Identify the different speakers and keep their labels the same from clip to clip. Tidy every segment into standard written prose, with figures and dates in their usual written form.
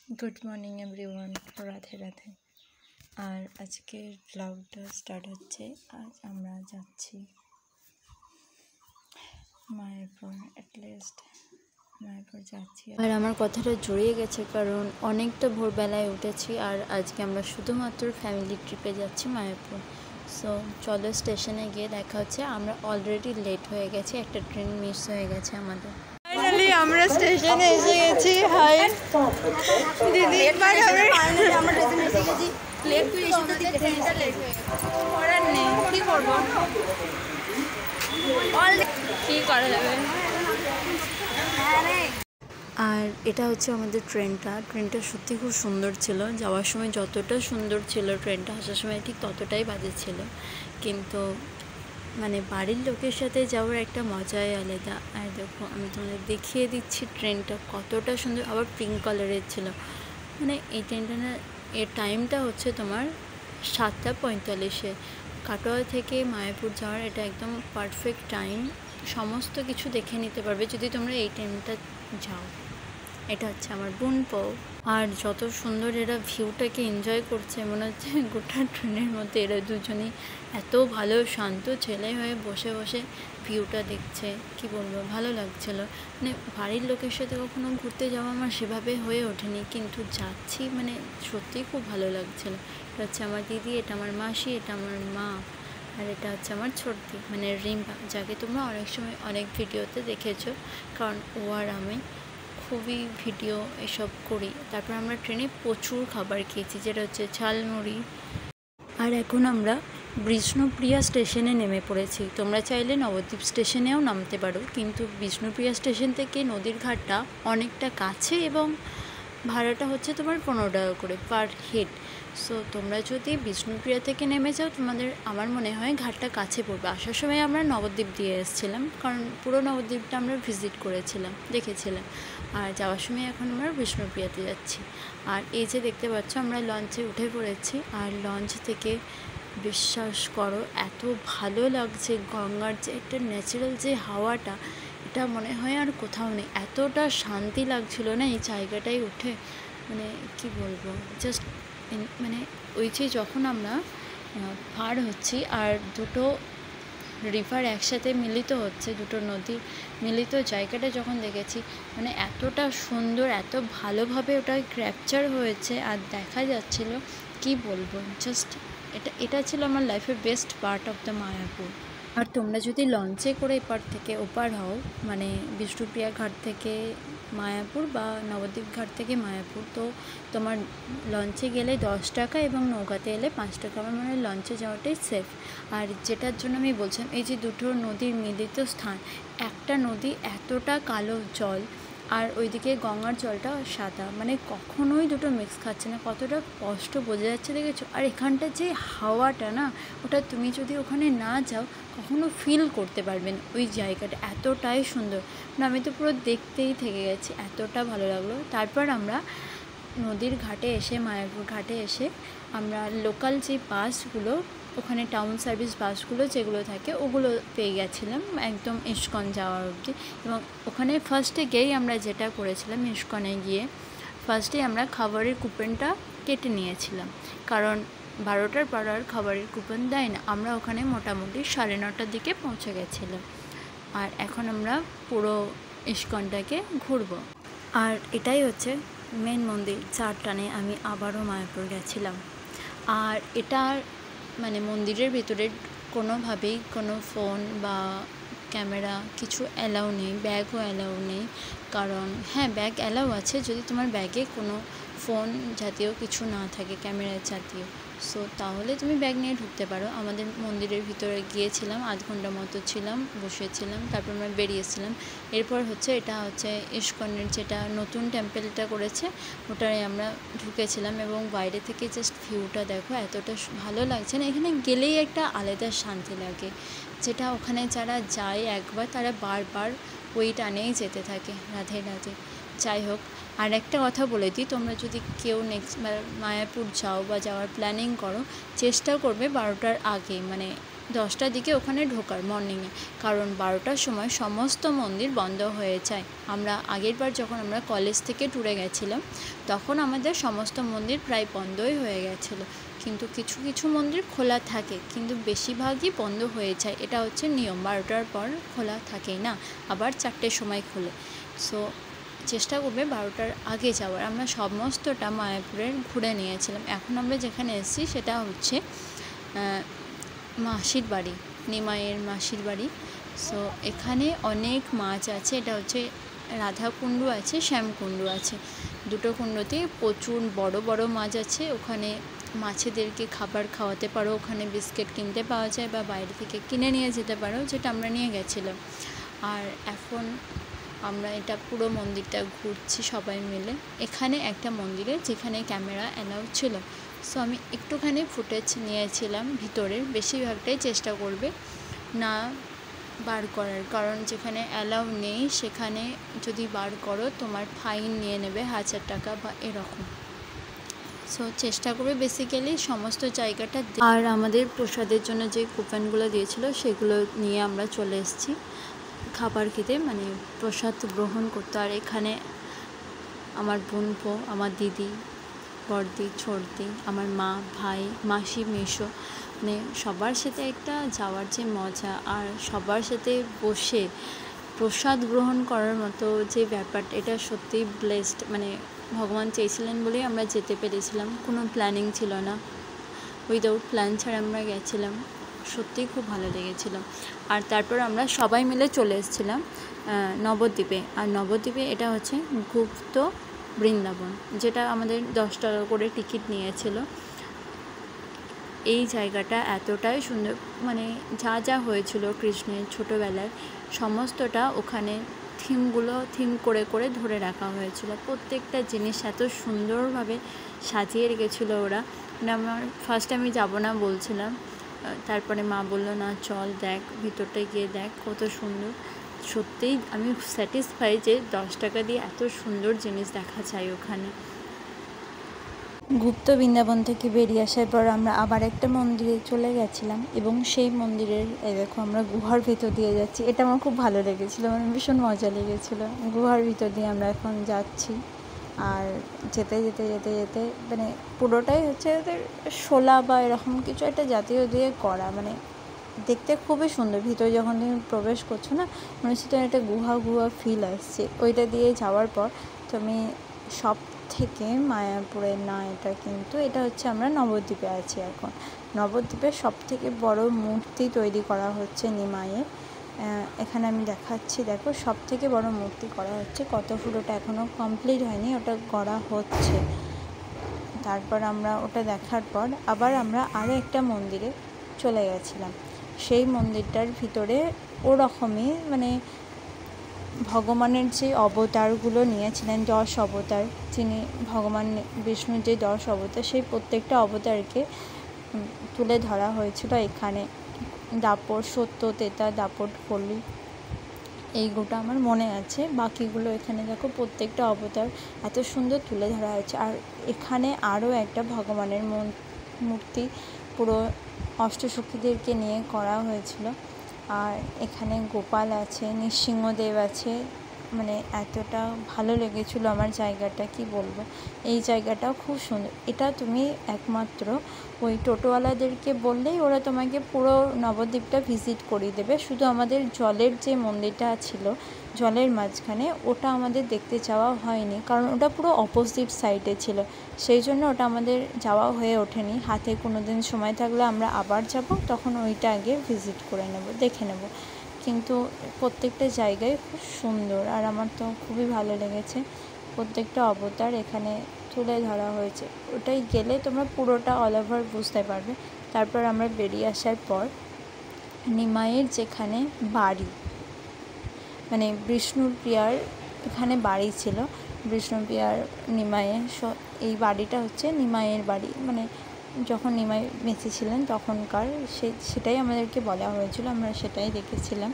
Speaker 1: Good morning everyone, Radhe Radhe. और आजकेर ब्लगटा start होच्छे। आज आमरा जाচ্ছি মায়াপুর, एटलिस्ट মায়াপুর যাচ্ছি। আর আমার কথাটা জড়িয়ে গেছে কারণ অনেকটা ভোরবেলায় উঠেছি আর আজকে আমরা শুধুমাত্র ফ্যামিলি ট্রিপে যাচ্ছি মায়াপুর। সো চলো স্টেশনে গিয়ে দেখা হচ্ছে। আমরা অলরেডি লেট হয়ে গেছি, একটা ট্রেন মিস হয়ে গেছে আমাদের। ফাইনালি আমরা স্টেশনে এসে গেছি। হাই দিদি, আমরা স্টেশনে এসে গেছি। লেট তুই এসে তো ট্রেনটা লেট হয়ে গেছে, করার নেই, কি করব, কি করা যাবে। আর এটা হচ্ছে আমাদের ট্রেনটা সত্যি খুব সুন্দর ছিল। যাওয়ার সময় যতটা সুন্দর ছিল ট্রেনটা, আসার সময় ঠিক ততটাই বাজে ছিল। কিন্তু মানে বাড়ির লোকের সাথে যাওয়ার একটা মজাই আলাদা। আর দেখো আমি তোমাদের দেখিয়ে দিচ্ছি ট্রেনটা কতটা সুন্দর, আবার পিঙ্ক কালারের ছিল। মানে এই ট্রেনটা না, এর টাইমটা হচ্ছে তোমার 7:45। কাটোয়া থেকে মায়াপুর যাওয়ার এটা একদম পারফেক্ট টাইম। সমস্ত কিছু দেখে নিতে পারবে যদি তোমরা এই টাইমটা যাও। এটা হচ্ছে আমার বোনপো। আর যত সুন্দর এরা ভিউটাকে এনজয় করছে, মনে হচ্ছে গোটা ট্রেনের মধ্যে এরা দুজনেই এত ভালো শান্ত ছেলে হয়ে বসে বসে ভিউটা দেখছে। কি বলবো, ভালো লাগছিলো। মানে বাড়ির লোকের সাথে কখনো ঘুরতে যাওয়া আমার সেভাবে হয়ে ওঠেনি, কিন্তু যাচ্ছি মানে সত্যিই খুব ভালো লাগছিলো। এটা হচ্ছে আমার দিদি, এটা আমার মাসি, এটা আমার মা, আর এটা হচ্ছে আমার ছোটদি মানে রিম্পা, যাকে তোমরা অনেক সময় অনেক ভিডিওতে দেখেছো, কারণ ও আর আমি খুবই ভিডিও এসব করি। তারপর আমরা ট্রেনে প্রচুর খাবার খেয়েছি, যেটা হচ্ছে ঝালমুড়ি। আর এখন আমরা বিষ্ণুপ্রিয়া স্টেশনে নেমে পড়েছি। তোমরা চাইলে নবদ্বীপ স্টেশনেও নামতে পারো, কিন্তু বিষ্ণুপ্রিয়া স্টেশন থেকে নদীর ঘাটটা অনেকটা কাছে এবং ভাড়াটা হচ্ছে তোমার 15 টাকা করে পার হেড। সো তোমরা যদি বিষ্ণুপ্রিয়া থেকে নেমে যাও, তোমাদের আমার মনে হয় ঘাটটা কাছে পড়বে। আসার সময় আমরা নবদ্বীপ দিয়ে এসেছিলাম, কারণ পুরো নবদ্বীপটা আমরা ভিজিট করেছিলাম, দেখেছিলাম। আর যাওয়ার সময় এখন আমরা বিষ্ণুপ্রিয়াতে যাচ্ছি। আর এই যে দেখতে পাচ্ছ আমরা লঞ্চে উঠে পড়েছি। আর লঞ্চ থেকে বিশ্বাস করো এত ভালো লাগছে, গঙ্গার যে একটা ন্যাচারাল যে হাওয়াটা, এটা মনে হয় আর কোথাও নেই। এতটা শান্তি লাগছিল না এই জায়গাটায় উঠে, মানে কি বলবো, জাস্ট মানে ওই যে যখন আমরা পার হচ্ছি আর দুটো রিভার একসাথে মিলিত হচ্ছে, দুটো নদী মিলিত জায়গাটা যখন দেখেছি, মানে এতটা সুন্দর, এত ভালোভাবে ওটা ক্যাপচার হয়েছে আর দেখা যাচ্ছিল, কি বলবো, জাস্ট এটা ছিল আমার লাইফের best part of the Mayapur. আর তোমরা যদি লঞ্চে করে এপার থেকে ওপার হও, মানে বিষ্ণুপ্রিয়া ঘাট থেকে মায়াপুর বা নবদ্বীপ ঘাট থেকে মায়াপুর, তো তোমার লঞ্চে গেলে 10 টাকা এবং নৌকাতে এলে 5 টাকা। আমার মনে হয় লঞ্চে যাওয়াটাই সেফ। আর যেটার জন্য আমি বলছিলাম, এই যে দুটো নদীর মিলিত স্থান, একটা নদী এতটা কালো জল আর ওইদিকে গঙ্গার জলটা সাদা, মানে কখনোই দুটো মিক্স খাচ্ছে না। কতটা স্পষ্ট বোঝা যাচ্ছে, দেখেছো? আর এখানটার যে হাওয়াটা না, ওটা তুমি যদি ওখানে না যাও কখনো ফিল করতে পারবেন। ওই জায়গাটা এতটাই সুন্দর, না আমি তো পুরো দেখতেই থেকে গেছি, এতটা ভালো লাগলো। তারপর আমরা নদীর ঘাটে এসে, মায়াপুর ঘাটে এসে আমরা লোকাল যে বাসগুলো, ওখানে টাউন সার্ভিস বাসগুলো যেগুলো থাকে, ওগুলো পেয়ে গেছিলাম একদম ইস্কন যাওয়ার অবধি। এবং ওখানে ফার্স্টে গিয়েই আমরা যেটা করেছিলাম, ইস্কনে গিয়ে ফার্স্টে আমরা খাবারের কুপনটা কেটে নিয়েছিলাম, কারণ 12টার পর আর খাবারের কুপন দেয় না। আমরা ওখানে মোটামুটি 9:30টার দিকে পৌঁছে গেছিলাম। আর এখন আমরা পুরো ইস্কনটাকে ঘুরবো। আর এটাই হচ্ছে মেন মন্দির, যার টানে আমি আবারও মায়াপুর গেছিলাম। আর এটার মানে মন্দিরের ভিতরে কোনোভাবেই কোনো ফোন বা ক্যামেরা কিছু অ্যালাউ নেই, ব্যাগও অ্যালাউ নেই। কারণ হ্যাঁ, ব্যাগ অ্যালাউ আছে যদি তোমার ব্যাগে কোনো ফোন জাতীয় কিছু না থাকে, ক্যামেরা জাতীয়, সো তাহলে তুমি ব্যাগ নিয়ে ঢুকতে পারো। আমাদের মন্দিরের ভিতরে গিয়েছিলাম, আধ ঘন্টা মতো ছিলাম, বসেছিলাম, তারপর আমরা বেরিয়েছিলাম। এরপর হচ্ছে এটা হচ্ছে ইস্কনের যেটা নতুন টেম্পেলটা করেছে, ওটাই আমরা ঢুকেছিলাম। এবং বাইরে থেকে জাস্ট ভিউটা দেখো, এতটা ভালো লাগছে না, এখানে গেলেই একটা আলাদা শান্তি লাগে, যেটা ওখানে যারা যায় একবার তারা বারবার ওই টানেই যেতে থাকে। রাধে রাধে। যাই হোক, আর একটা কথা বলে দিই, তোমরা যদি কেউ নেক্সট মায়াপুর যাও বা যাওয়ার প্ল্যানিং করো, চেষ্টা করবে 12টার আগে, মানে 10টার দিকে ওখানে ঢোকার মর্নিংয়ে, কারণ 12টার সময় সমস্ত মন্দির বন্ধ হয়ে যায়। আমরা আগেরবার যখন আমরা কলেজ থেকে ট্যুরে গেছিলাম তখন আমাদের সমস্ত মন্দির প্রায় বন্ধই হয়ে গেছিলো, কিন্তু কিছু কিছু মন্দির খোলা থাকে, কিন্তু বেশিরভাগই বন্ধ হয়ে যায়। এটা হচ্ছে নিয়ম, 12টার পর খোলা থাকেই না, আবার 4টের সময় খোলে। সো চেষ্টা করবে 12টার আগে যাওয়ার। আমরা সমস্তটা মায়াপুরের ঘুরে নিয়েছিলাম। এখন আমরা যেখানে এসেছি সেটা হচ্ছে মাসির বাড়ি, নিমাইয়ের মাসির বাড়ি। সো এখানে অনেক মাছ আছে, এটা হচ্ছে রাধা কুণ্ড আছে, শ্যামকুণ্ড আছে, দুটো কুণ্ডতে প্রচুর বড় বড় মাছ আছে। ওখানে মাছেদেরকে খাবার খাওয়াতে পারো, ওখানে বিস্কিট কিনতে পাওয়া যায় বা বাইরে থেকে কিনে নিয়ে যেতে পারো, যেটা আমরা নিয়ে গেছিলাম। আর এখন আমরা এটা পুরো মন্দিরটা ঘুরছি সবাই মিলে। এখানে একটা মন্দিরে যেখানে ক্যামেরা অ্যালাউ ছিল, সো আমি একটুখানি ফুটেজ নিয়েছিলাম ভিতরের, বেশিরভাগটাই চেষ্টা করবে না বার করার, কারণ যেখানে অ্যালাউ নেই সেখানে যদি বার করো তোমার ফাইন নিয়ে নেবে 1000 টাকা বা এরকম। সো চেষ্টা করবে বেসিক্যালি সমস্ত জায়গাটা। আর আমাদের প্রসাদের জন্য যে কুপনগুলো দিয়েছিল সেগুলো নিয়ে আমরা চলে এসেছি খাবার খেতে, মানে প্রসাদ গ্রহণ করতে। আর এখানে আমার বোনপো, আমার দিদি, বড়দি, ছোটদি, আমার মা, ভাই, মাসি, মেসো, মানে সবার সাথে একটা যাওয়ার যে মজা আর সবার সাথে বসে প্রসাদ গ্রহণ করার মতো যে ব্যাপারটা, এটা সত্যিই ব্লেসড। মানে ভগবান চেয়েছিলেন বলেই আমরা যেতে পেরেছিলাম, কোনো প্ল্যানিং ছিল না, উইদাউট প্ল্যান ছাড়া আমরা গেছিলাম। সত্যিই খুব ভালো লেগেছিল। আর তারপর আমরা সবাই মিলে চলে এসেছিলাম নবদ্বীপে। আর নবদ্বীপে এটা হচ্ছে গুপ্ত বৃন্দাবন, যেটা আমাদের 10 টাকা করে টিকিট নিয়েছিল। এই জায়গাটা এতটাই সুন্দর, মানে যা যা হয়েছিল কৃষ্ণের ছোটোবেলায় সমস্তটা ওখানে থিম করে করে ধরে রাখা হয়েছিল। প্রত্যেকটা জিনিস এত সুন্দরভাবে সাজিয়ে রেখেছিল ওরা। মানে আমার ফার্স্ট আমি যাব না বলছিলাম, তারপরে মা বললো না চল দেখ, ভিতরটায় গিয়ে দেখ কত সুন্দর। সত্যিই আমি স্যাটিসফাই যে 10 টাকা দিয়ে এত সুন্দর জিনিস দেখা যায় ওখানে। গুপ্ত বৃন্দাবন থেকে বেরিয়ে আসার পর আমরা আবার একটা মন্দিরে চলে গেছিলাম, এবং সেই মন্দিরের দেখো আমরা গুহার ভিতর দিয়ে যাচ্ছি। এটা আমার খুব ভালো লেগেছিলো, মানে ভীষণ মজা লেগেছিলো। গুহার ভিতর দিয়ে আমরা এখন যাচ্ছি। আর যেতে যেতে যেতে যেতে মানে পুরোটাই হচ্ছে ওদের শোলা বা এরকম কিছু একটা জাতীয় দিয়ে করা, মানে দেখতে খুবই সুন্দর। ভিতরে যখন তুমি প্রবেশ করছো না, মনে হচ্ছে তোমার একটা গুহা ফিল আসছে। ওইটা দিয়ে যাওয়ার পর তুমি সব থেকে মায়াপুরের না, এটা কিন্তু এটা হচ্ছে আমরা নবদ্বীপে আছি এখন। নবদ্বীপের সব থেকে বড় মূর্তি তৈরি করা হচ্ছে নিমাইয়ের। এখানে আমি দেখাচ্ছি, দেখো সব থেকে বড় মূর্তি করা হচ্ছে। কত ফুটোটা এখনও কমপ্লিট হয়নি, ওটা করা হচ্ছে। তারপর আমরা ওটা দেখার পর আবার আমরা আরও একটা মন্দিরে চলে গেছিলাম। সেই মন্দিরটার ভিতরে ওরকমই মানে ভগবানের যে অবতারগুলো নিয়েছিলেন, 10 অবতার, যিনি ভগবান বিষ্ণুর যে 10 অবতার, সেই প্রত্যেকটা অবতারকে তুলে ধরা হয়েছিল এখানে। দাপট, সত্য, তেতা, দাপট, কলি, এইগুলো আমার মনে আছে। বাকিগুলো এখানে দেখো প্রত্যেকটা অবতার এত সুন্দর তুলে ধরা হয়েছে। আর এখানে আরও একটা ভগবানের মূর্তি পুরো অষ্টসখীদেরকে নিয়ে করা হয়েছিল। আর এখানে গোপাল আছে, নৃসিংহদেব আছে, মানে এতটা ভালো লেগেছিলো আমার জায়গাটা, কি বলবো। এই জায়গাটাও খুব সুন্দর। এটা তুমি একমাত্র ওই টোটোওয়ালাদেরকে বললেই ওরা তোমাকে পুরো নবদ্বীপটা ভিজিট করিয়ে দেবে। শুধু আমাদের জলের যে মন্দিরটা ছিল জলের মাঝখানে, ওটা আমাদের দেখতে যাওয়া হয়নি, কারণ ওটা পুরো অপোজিট সাইডে ছিল, সেই জন্য ওটা আমাদের যাওয়া হয়ে ওঠেনি। হাতে কোনো দিন সময় থাকলে আমরা আবার যাব, তখন ওইটা আগে ভিজিট করে নেব, দেখে নেব। কিন্তু প্রত্যেকটা জায়গায় খুব সুন্দর, আর আমার তো খুবই ভালো লেগেছে। প্রত্যেকটা অবতার এখানে তুলে ধরা হয়েছে। ওটাই গেলে তোমরা পুরোটা অল ওভার বুঝতে পারবে। তারপর আমরা বেরিয়ে আসার পর নিমাইয়ের যেখানে বাড়ি, মানে বিষ্ণুপ্রিয়ার এখানে বাড়ি ছিল, বিষ্ণুপ্রিয়ার নিমাইয়ের, এই বাড়িটা হচ্ছে নিমাইয়ের বাড়ি, মানে যখন নিমাই বেঁচে ছিলেন তখনকার, সেটাই আমাদেরকে বলা হয়েছিল, আমরা সেটাই দেখেছিলাম।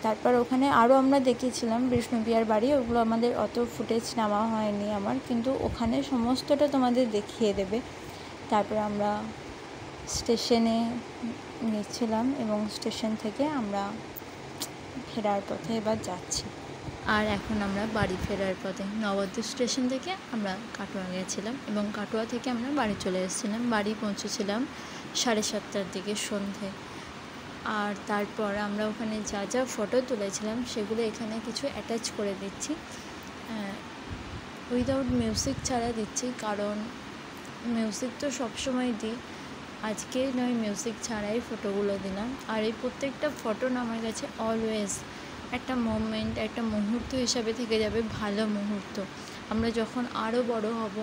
Speaker 1: তারপর ওখানে আরও আমরা দেখেছিলাম বিষ্ণুপ্রিয়ার বাড়ি, ওগুলো আমাদের অত ফুটেজ নেওয়া হয়নি আমার, কিন্তু ওখানে সমস্তটা তোমাদের দেখিয়ে দেবে। তারপর আমরা স্টেশনে গেছিলাম এবং স্টেশন থেকে আমরা ফেরার পথে এবার যাচ্ছি। আর এখন আমরা বাড়ি ফেরার পথে। নবদ্বীপ স্টেশন থেকে আমরা কাটোয়া গেছিলাম এবং কাটোয়া থেকে আমরা বাড়ি চলে এসেছিলাম। বাড়ি পৌঁছেছিলাম 7:30টার দিকে সন্ধে। আর তারপর আমরা ওখানে যা যা ফটো তুলেছিলাম সেগুলো এখানে কিছু অ্যাটাচ করে দিচ্ছি, উইদাউট মিউজিক ছাড়া দিচ্ছি, কারণ মিউজিক তো সবসময় দিই, আজকে নয় মিউজিক ছাড়াই ফটোগুলো দিলাম। আর এই প্রত্যেকটা ফটো না আমার কাছে অলওয়েজ একটা মোমেন্ট, একটা মুহূর্ত হিসাবে থেকে যাবে, ভালো মুহূর্ত। আমরা যখন আরও বড় হব,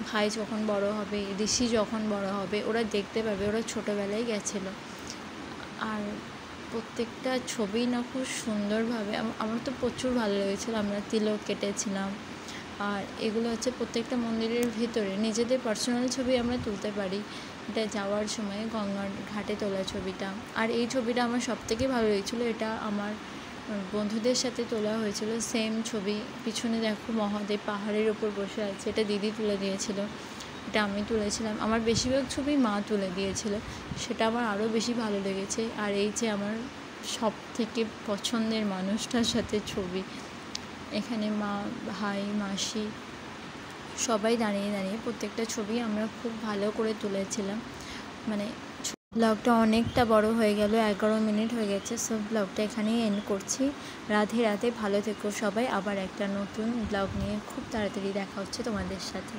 Speaker 1: ভাই যখন বড় হবে, ঋষি যখন বড় হবে, ওরা দেখতে পাবে ওরা ছোটোবেলায় গেছিলো। আর প্রত্যেকটা ছবি না খুব সুন্দরভাবে, আমার তো প্রচুর ভালো লেগেছিলো। আমরা তিলক কেটেছিলাম। আর এগুলো হচ্ছে প্রত্যেকটা মন্দিরের ভিতরে নিজেদের পার্সোনাল ছবি আমরা তুলতে পারি। এটা যাওয়ার সময় গঙ্গার ঘাটে তোলা ছবিটা। আর এই ছবিটা আমার সবথেকে ভালো লেগেছিলো, এটা আমার বন্ধুদের সাথে তোলা হয়েছিল। সেম ছবি, পিছনে দেখো মহাদেব পাহাড়ের ওপর বসে আছে, এটা দিদি তুলে দিয়েছিল, এটা আমি তুলেছিলাম। আমার বেশিরভাগ ছবি মা তুলে দিয়েছিল, সেটা আমার আরও বেশি ভালো লেগেছে। আর এই যে আমার সব থেকে পছন্দের মানুষটার সাথে ছবি, এখানে মা, ভাই, মাসি সবাই দাঁড়িয়ে দাঁড়িয়ে প্রত্যেকটা ছবি আমরা খুব ভালো করে তুলেছিলাম। মানে ব্লগটা অনেকটা বড় হয়ে গেল, 11 মিনিট হয়ে গেছে। সব ব্লগটা এখানেই এন্ড করছি। রাধে রাধে, ভালো থেকো সবাই। আবার একটা নতুন ব্লগ নিয়ে খুব তাড়াতাড়ি দেখা হচ্ছে তোমাদের সাথে।